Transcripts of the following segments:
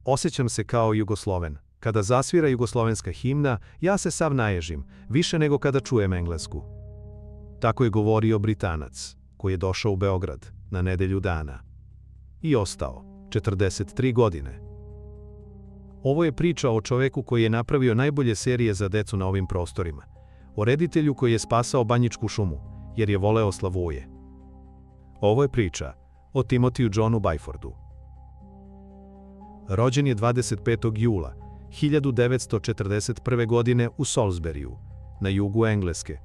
Osjećam se kao Jugosloven. Kada zasvira jugoslovenska himna, ja se sav naježim, više nego kada čujem englesku. Tako je govorio Britanac, koji je došao u Beograd na nedelju dana. I ostao, 43 godine. Ovo je priča o čoveku koji je napravio najbolje serije za decu na ovim prostorima. O reditelju koji je spasao Banjičku šumu, jer je voleo Slavuje. Ovo je priča o Timothyu Johnu Byfordu. Rođen je 25. jula 1941. godine u Salisburyu, na jugu Engleske.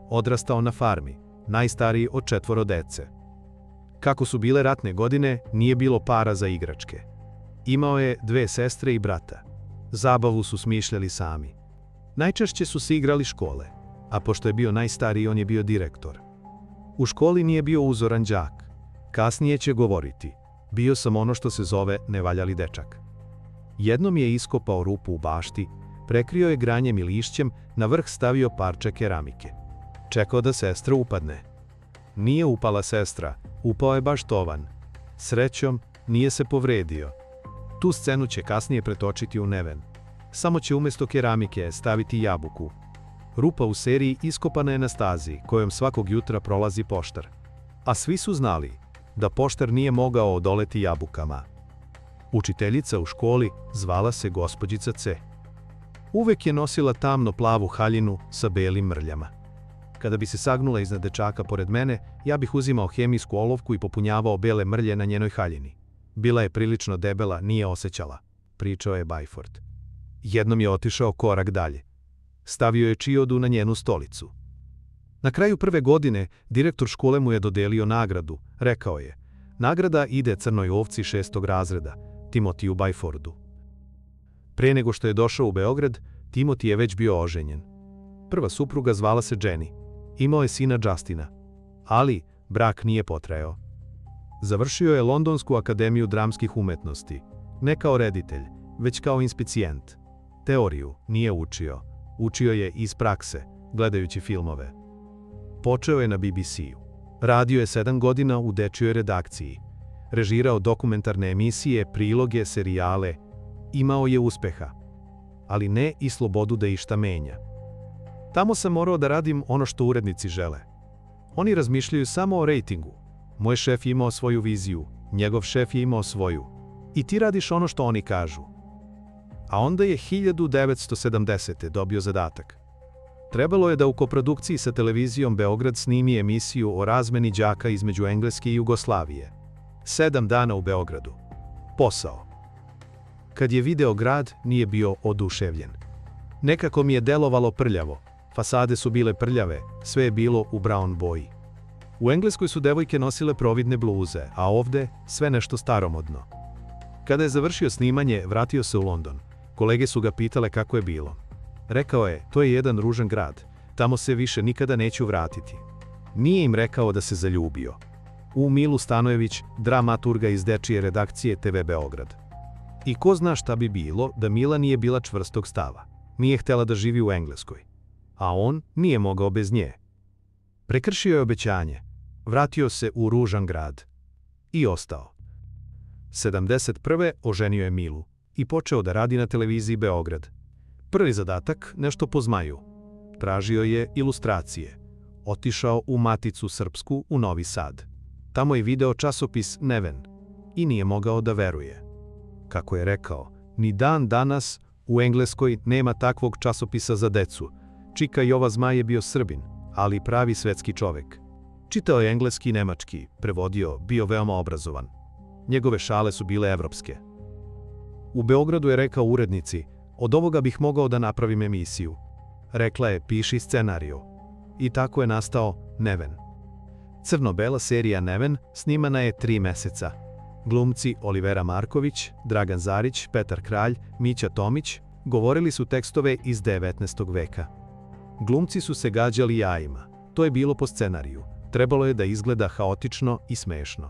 Odrastao na farmi, najstariji od 4 dece. Kako su bile ratne godine, nije bilo para za igračke. Imao je 2 sestre i brata. Zabavu su smišljali sami. Najčešće su se igrali škole, a pošto je bio najstariji, on je bio direktor. U školi nije bio uzoran đak. Kasnije će govoriti, bio sam ono što se zove nevaljali dečak. Jednom je iskopao rupu u bašti, prekrio je granjem i lišćem, na vrh stavio parče keramike. Čekao da sestra upadne. Nije upala sestra, upao je baš tovan. Srećom, nije se povredio. Tu scenu će kasnije pretočiti u neven. Samo će umjesto keramike staviti jabuku. Rupa u seriji iskopana je na stazi kojom svakog jutra prolazi poštar. A svi su znali da poštar nije mogao odoleti jabukama. Učiteljica u školi zvala se gospođica C. Uvek je nosila tamno plavu haljinu sa belim mrljama. Kada bi se sagnula iznad dečaka pored mene, ja bih uzimao hemijsku olovku i popunjavao bele mrlje na njenoj haljini. Bila je prilično debela, nije osjećala, pričao je Byford. Jednom je otišao korak dalje. Stavio je čiodu na njenu stolicu. Na kraju prve godine direktor škole mu je dodelio nagradu. Rekao je, nagrada ide crnoj ovci 6. razreda, Timothyu Byfordu. Pre nego što je došao u Beograd, Timothy je već bio oženjen. Prva supruga zvala se Jenny. Imao je sina Justina. Ali brak nije potrajao. Završio je Londonsku akademiju dramskih umetnosti. Ne kao reditelj, već kao inspicijent. Teoriju nije učio. Učio je iz prakse, gledajući filmove. Počeo je na BBC-u. Radio je 7 godina u dečjoj redakciji. Režirao dokumentarne emisije, priloge, serijale. Imao je uspeha. Ali ne i slobodu da išta menja. Tamo sam morao da radim ono što urednici žele. Oni razmišljaju samo o rejtingu. Moj šef je imao svoju viziju, njegov šef je imao svoju. I ti radiš ono što oni kažu. A onda je 1970. dobio zadatak. Trebalo je da u koprodukciji sa televizijom Beograd snimi emisiju o razmeni đaka između Engleske i Jugoslavije. 7 dana u Beogradu. Posao. Kad je video grad, nije bio oduševljen. Nekako mi je delovalo prljavo. Fasade su bile prljave, sve je bilo u brown boji. U Engleskoj su devojke nosile providne bluze, a ovde sve nešto staromodno. Kada je završio snimanje, vratio se u London. Kolege su ga pitale kako je bilo. Rekao je, to je jedan ružan grad, tamo se više nikada neću vratiti. Nije im rekao da se zaljubio. U Milu Stanojević, dramaturga iz dečije redakcije TV Beograd. I ko zna šta bi bilo da Mila nije bila čvrstog stava. Nije htjela da živi u Engleskoj. A on nije mogao bez nje. Prekršio je obećanje. Vratio se u ružan grad. I ostao. 71. oženio je Milu i počeo da radi na televiziji Beograd. Prvi zadatak, nešto po Zmaju. Tražio je ilustracije. Otišao u Maticu Srpsku u Novi Sad. Tamo je video časopis Neven i nije mogao da veruje. Kako je rekao, ni dan danas u Engleskoj nema takvog časopisa za decu. Čika Jova Zmaj je bio Srbin, ali pravi svetski čovek. Čitao je engleski i nemački, prevodio, bio veoma obrazovan. Njegove šale su bile evropske. U Beogradu je rekao urednici, od ovoga bih mogao da napravim emisiju. Rekla je, piši scenariju. I tako je nastao Neven. Crno-bela serija Neven snimana je 3 meseca. Glumci Olivera Marković, Dragan Zarić, Petar Kralj, Mića Tomić govorili su tekstove iz 19. veka. Glumci su se gađali jajima. To je bilo po scenariju. Trebalo je da izgleda haotično i smešno.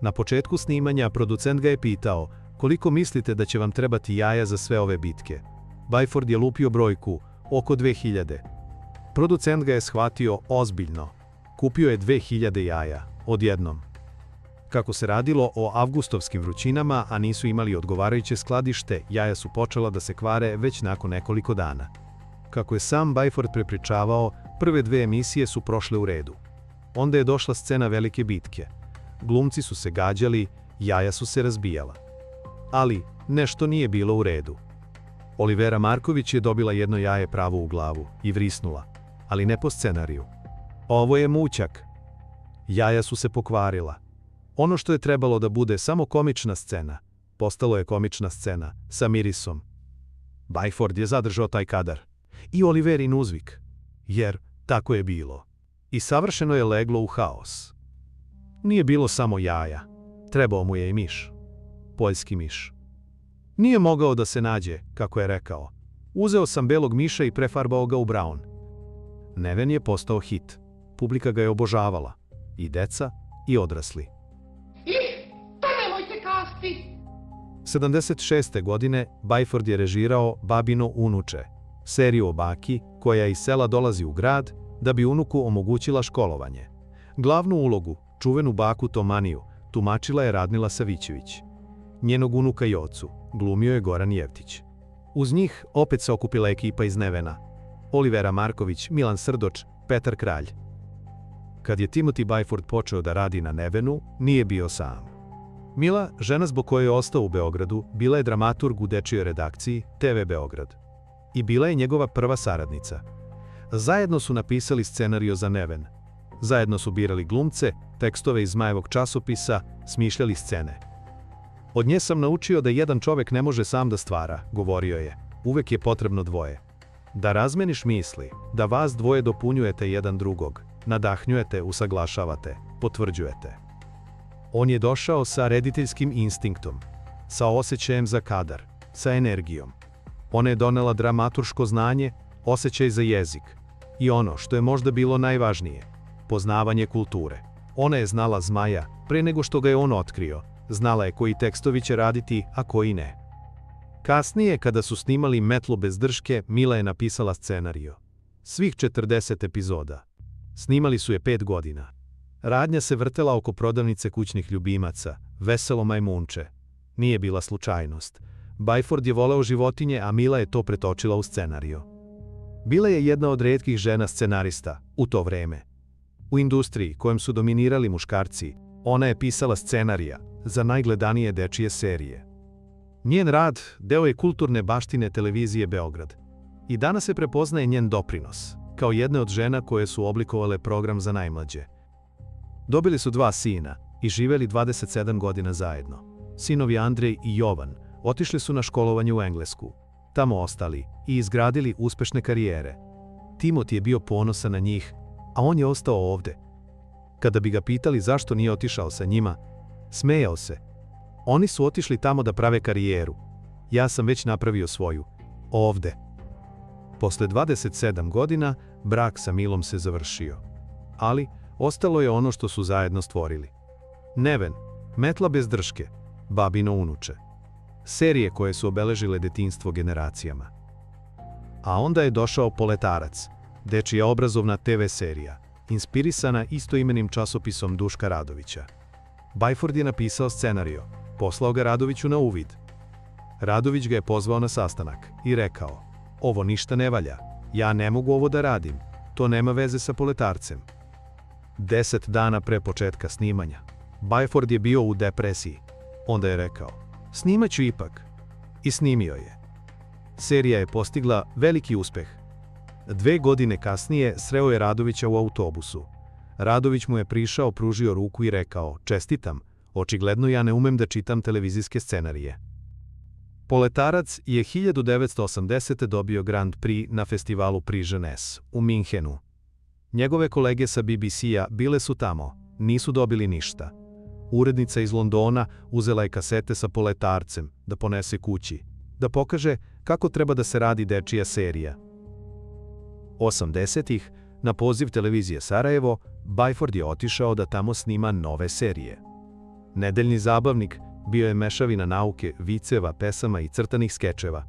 Na početku snimanja producent ga je pitao, koliko mislite da će vam trebati jaja za sve ove bitke? Byford je lupio brojku, oko 2000. Producent ga je shvatio ozbiljno. Kupio je 2000 jaja, odjednom. Kako se radilo o avgustovskim vrućinama, a nisu imali odgovarajuće skladište, jaja su počela da se kvare već nakon nekoliko dana. Kako je sam Byford prepričavao, prve 2 emisije su prošle u redu. Onda je došla scena velike bitke. Glumci su se gađali, jaja su se razbijala. Ali nešto nije bilo u redu. Olivera Marković je dobila jedno jaje pravo u glavu i vrisnula, ali ne po scenariju. Ovo je mućak. Jaja su se pokvarila. Ono što je trebalo da bude samo komična scena, postalo je komična scena sa mirisom. Byford je zadržao taj kadar. I Oliverin uzvik. Jer tako je bilo. I savršeno je leglo u haos. Nije bilo samo jaja. Trebao mu je i miš. Poljski miš. Nije mogao da se nađe, kako je rekao. Uzeo sam belog miša i prefarbao ga u brown. Neven je postao hit. Publika ga je obožavala. I deca, i odrasli. To nemojte kasti! 76. godine Byford je režirao Babino unuče, seriju o baki koja iz sela dolazi u grad da bi unuku omogućila školovanje. Glavnu ulogu, čuvenu baku Tomaniju, tumačila je Radmila Savićević. Njenog unuka Jocu glumio je Goran Jevtić. Uz njih opet se okupila ekipa iz Nevena. Olivera Marković, Milan Srdoč, Petar Kralj. Kad je Timothy Byford počeo da radi na Nevenu, nije bio sam. Mila, žena zbog koje je ostao u Beogradu, bila je dramaturg u dečijoj redakciji TV Beograd. I bila je njegova prva saradnica. Zajedno su napisali scenario za Neven. Zajedno su birali glumce, tekstove iz Zmajevog časopisa, smišljali scene. Od nje sam naučio da jedan čovek ne može sam da stvara, govorio je. Uvek je potrebno dvoje. Da razmeniš misli, da vas dvoje dopunjujete jedan drugog, nadahnjujete, usaglašavate, potvrđujete. On je došao sa rediteljskim instinktom, sa osjećajem za kadar, sa energijom. Ona je donela dramaturško znanje, osjećaj za jezik i ono što je možda bilo najvažnije, poznavanje kulture. Ona je znala Zmaja pre nego što ga je on otkrio, znala je koji tekstovi će raditi, a koji ne. Kasnije, kada su snimali Metlu bez drške, Mila je napisala scenario. Svih 40 epizoda. Snimali su je 5 godina. Radnja se vrtela oko prodavnice kućnih ljubimaca, veselo majmunče. Nije bila slučajnost. Byford je voleo životinje, a Mila je to pretočila u scenario. Bila je jedna od retkih žena scenarista u to vreme. U industriji kojem su dominirali muškarci, ona je pisala scenarija za najgledanije dečije serije. Njen rad deo je kulturne baštine televizije Beograd. I danas se prepoznaje njen doprinos, kao jedne od žena koje su oblikovale program za najmlađe. Dobili su 2 sina i živeli 27 godina zajedno. Sinovi Andrej i Jovan otišli su na školovanje u Englesku. Tamo ostali i izgradili uspešne karijere. Timothy je bio ponosan na njih, a on je ostao ovde. Kada bi ga pitali zašto nije otišao sa njima, smejao se. Oni su otišli tamo da prave karijeru. Ja sam već napravio svoju. Ovde. Posle 27 godina, brak sa Milom se završio. Ali, ostalo je ono što su zajedno stvorili. Neven, Metla bez drške, Babino unuče. Serije koje su obeležile detinjstvo generacijama. A onda je došao Poletarac, dečija obrazovna TV serija, inspirisana istoimenim časopisom Duška Radovića. Byford je napisao scenario, poslao ga Radoviću na uvid. Radović ga je pozvao na sastanak i rekao: ovo ništa ne valja, ja ne mogu ovo da radim, to nema veze sa Poletarcem. 10 dana pre početka snimanja, Byford je bio u depresiji. Onda je rekao: snimaću ipak. I snimio je. Serija je postigla veliki uspeh. 2 godine kasnije sreo je Radovića u autobusu. Radović mu je prišao, pružio ruku i rekao: čestitam, očigledno ja ne umem da čitam televizijske scenarije. Poletarac je 1980. dobio Grand Prix na festivalu Prix Jeunesse u Minhenu. Njegove kolege sa BBC-a bile su tamo, nisu dobili ništa. Urednica iz Londona uzela je kasete sa Poletarcem da ponese kući, da pokaže kako treba da se radi dečija serija. 80-ih, na poziv televizije Sarajevo, Byford je otišao da tamo snima nove serije. Nedeljni zabavnik bio je mešavina nauke, viceva, pesama i crtanih skečeva.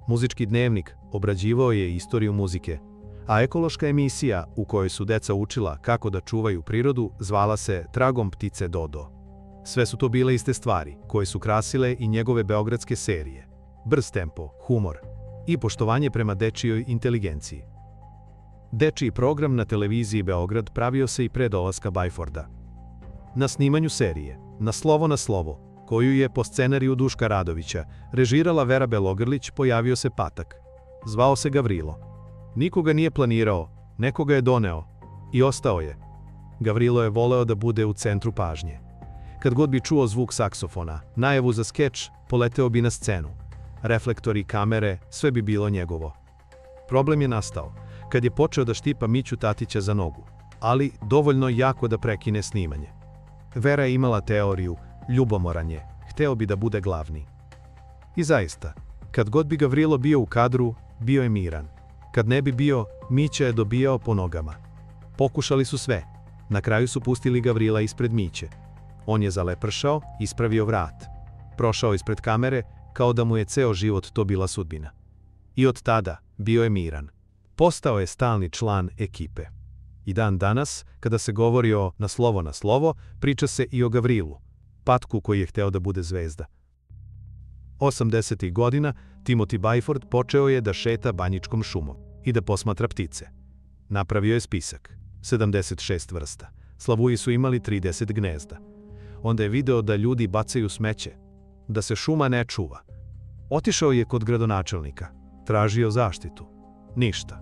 Muzički dnevnik obrađivao je istoriju muzike, a ekološka emisija u kojoj su deca učila kako da čuvaju prirodu zvala se Tragom ptice Dodo. Sve su to bile iste stvari, koje su krasile i njegove beogradske serije. Brz tempo, humor i poštovanje prema dečijoj inteligenciji. Dečiji program na televiziji Beograd pravio se i pre dolaska Bajforda. Na snimanju serije, na slovo, koju je po scenariju Duška Radovića režirala Vera Belogrlić, pojavio se Patak. Zvao se Gavrilo. Nikoga nije planirao, nekoga je doneo i ostao je. Gavrilo je voleo da bude u centru pažnje. Kad god bi čuo zvuk saksofona, najavu za skeč, poleteo bi na scenu. Reflektori, kamere, sve bi bilo njegovo. Problem je nastao kad je počeo da štipa Miću Tatića za nogu, ali dovoljno jako da prekine snimanje. Vera je imala teoriju, ljubomoran je, hteo bi da bude glavni. I zaista, kad god bi Gavrilo bio u kadru, bio je miran. Kad ne bi bio, Mića je dobijao po nogama. Pokušali su sve. Na kraju su pustili Gavrila ispred Miće. On je zalepršao, ispravio vrat. Prošao ispred kamere, kao da mu je ceo život to bila sudbina. I od tada bio je miran. Postao je stalni član ekipe. I dan danas, kada se govori o na slovo, priča se i o Gavrilu, Patku koji je hteo da bude zvezda. 80. godina Timothy Byford počeo je da šeta Banjičkom šumom i da posmatra ptice. Napravio je spisak, 76 vrsta. Slavuji su imali 30 gnezda. Onda je video da ljudi bacaju smeće, da se šuma ne čuva. Otišao je kod gradonačelnika, tražio zaštitu. Ništa.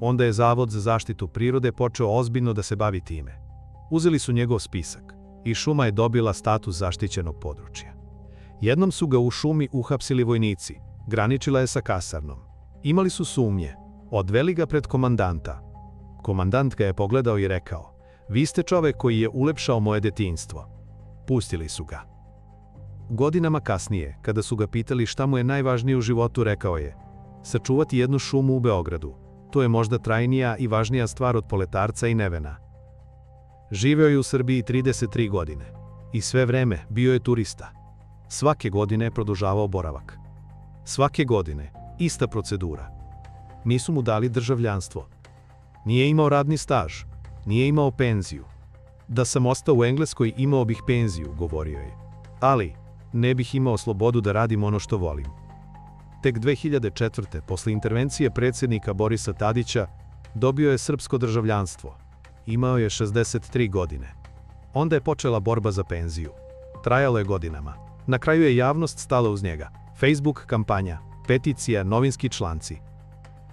Onda je Zavod za zaštitu prirode počeo ozbiljno da se bavi time. Uzeli su njegov spisak i šuma je dobila status zaštićenog područja. Jednom su ga u šumi uhapsili vojnici, graničila je sa kasarnom. Imali su sumnje, odveli ga pred komandanta. Komandant ga je pogledao i rekao: "Vi ste čovek koji je ulepšao moje detinjstvo." Pustili su ga. Godinama kasnije, kada su ga pitali šta mu je najvažnije u životu, rekao je: "Sačuvati jednu šumu u Beogradu. To je možda trajnija i važnija stvar od Poletarca i Nevena." Živeo je u Srbiji 33 godine i sve vreme bio je turista. Svake godine je produžavao boravak. Svake godine ista procedura. Nisu mu dali državljanstvo. Nije imao radni staž, nije imao penziju. "Da sam ostao u Engleskoj, imao bih penziju", govorio je. "Ali ne bih imao slobodu da radim ono što volim." Tek 2004. posle intervencije predsjednika Borisa Tadića, dobio je srpsko državljanstvo. Imao je 63 godine. Onda je počela borba za penziju. Trajalo je godinama. Na kraju je javnost stala uz njega. Facebook kampanja, peticija, novinski članci.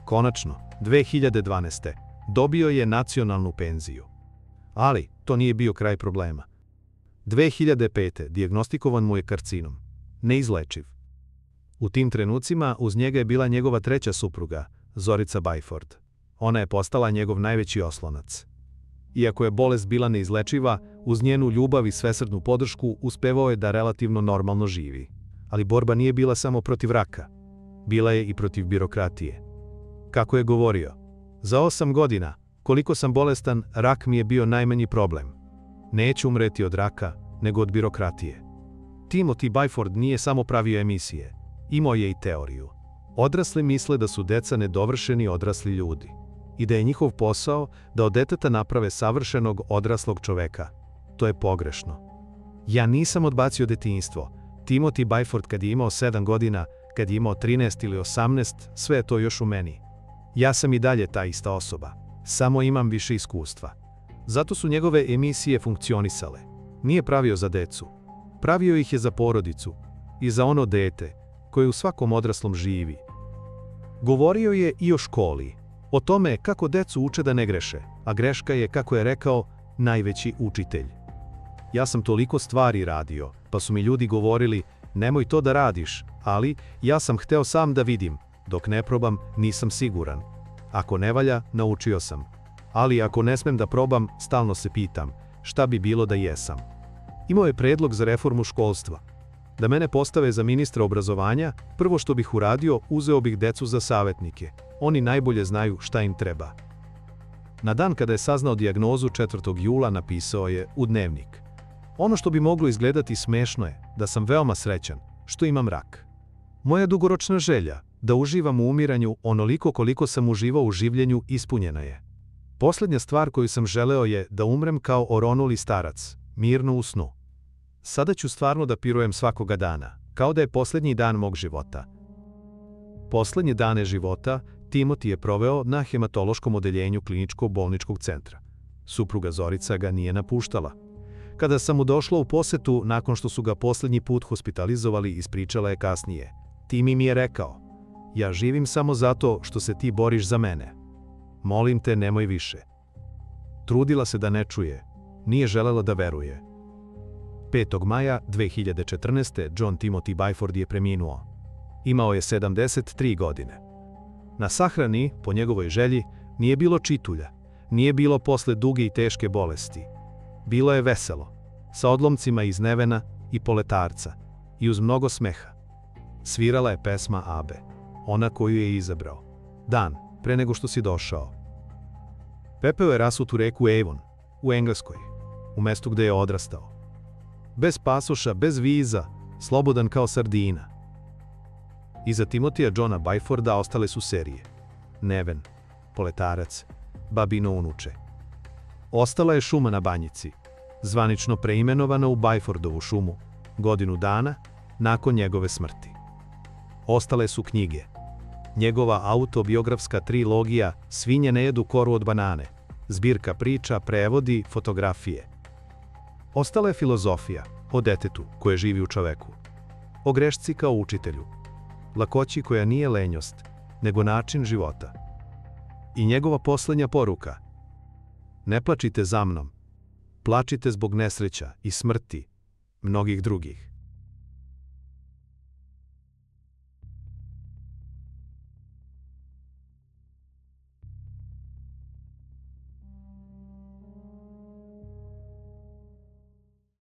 Konačno, 2012. dobio je nacionalnu penziju. Ali to nije bio kraj problema. 2005. dijagnostikovan mu je karcinom. Neizlečiv. U tim trenucima uz njega je bila njegova treća supruga, Zorica Byford. Ona je postala njegov najveći oslonac. Iako je bolest bila neizlečiva, uz njenu ljubav i svesrdnu podršku uspevao je da relativno normalno živi. Ali borba nije bila samo protiv raka. Bila je i protiv birokratije. Kako je govorio: "Za 8 godina, koliko sam bolestan, rak mi je bio najmanji problem. Neću umreti od raka, nego od birokratije." Timothy Byford nije samo pravio emisije. Imao je i teoriju. Odrasli misle da su deca nedovršeni odrasli ljudi i da je njihov posao da od deteta naprave savršenog odraslog čoveka. To je pogrešno. Ja nisam odbacio detinjstvo. Timothy Byford kad je imao 7 godina, kad je imao 13 ili 18, sve je to još u meni. Ja sam i dalje ta ista osoba. Samo imam više iskustva. Zato su njegove emisije funkcionisale. Nije pravio za decu. Pravio ih je za porodicu i za ono dete koje u svakom odraslom živi. Govorio je i o školi, o tome kako decu uče da ne greše, a greška je, kako je rekao, najveći učitelj. Ja sam toliko stvari radio, pa su mi ljudi govorili: "Nemoj to da radiš", ali ja sam hteo sam da vidim. Dok ne probam, nisam siguran. Ako ne valja, naučio sam. Ali ako ne smem da probam, stalno se pitam, šta bi bilo da jesam. Imao je predlog za reformu školstva. Da mene postave za ministra obrazovanja, prvo što bih uradio, uzeo bih decu za savetnike. Oni najbolje znaju šta im treba. Na dan kada je saznao dijagnozu 4. jula napisao je u Dnevnik: "Ono što bi moglo izgledati smešno je da sam veoma srećan što imam rak. Moja dugoročna želja da uživam u umiranju onoliko koliko sam uživao u življenju ispunjena je. Posljednja stvar koju sam želeo je da umrem kao oronuli starac, mirno u snu." Sada ću stvarno da pirujem svakoga dana, kao da je posljednji dan mog života. Poslednje dane života Timoti je proveo na hematološkom odeljenju kliničko-bolničkog centra. Supruga Zorica ga nije napuštala. Kada sam mu došla u posetu, nakon što su ga posljednji put hospitalizovali, ispričala je kasnije. Timi mi je rekao, ja živim samo zato što se ti boriš za mene. Molim te, nemoj više. Trudila se da ne čuje, nije želela da veruje. 5. maja 2014. John Timothy Byford je preminuo. Imao je 73 godine. Na sahrani, po njegovoj želji, nije bilo čitulja, nije bilo posle duge i teške bolesti. Bilo je veselo, sa odlomcima iz Nevena i Poletarca i uz mnogo smeha. Svirala je pesma Abe, ona koju je izabrao, dan pre nego što si došao. Pepeo je rasutu reku Avon, u Engleskoj, u mestu gde je odrastao. Bez pasoša, bez viza, slobodan kao sardina. Iza Timotija Johna Byforda ostale su serije. Neven, Poletarac, Babino unuče. Ostala je šuma na Banjici, zvanično preimenovana u Byfordovu šumu, godinu dana nakon njegove smrti. Ostale su knjige. Njegova autobiografska trilogija Svinje ne jedu koru od banane, zbirka priča, prevodi, fotografije. Ostala je filozofija o detetu koje živi u čoveku, o grešci kao učitelju, lakoći koja nije lenjost, nego način života. I njegova poslednja poruka: ne plačite za mnom, plačite zbog nesreća i smrti mnogih drugih.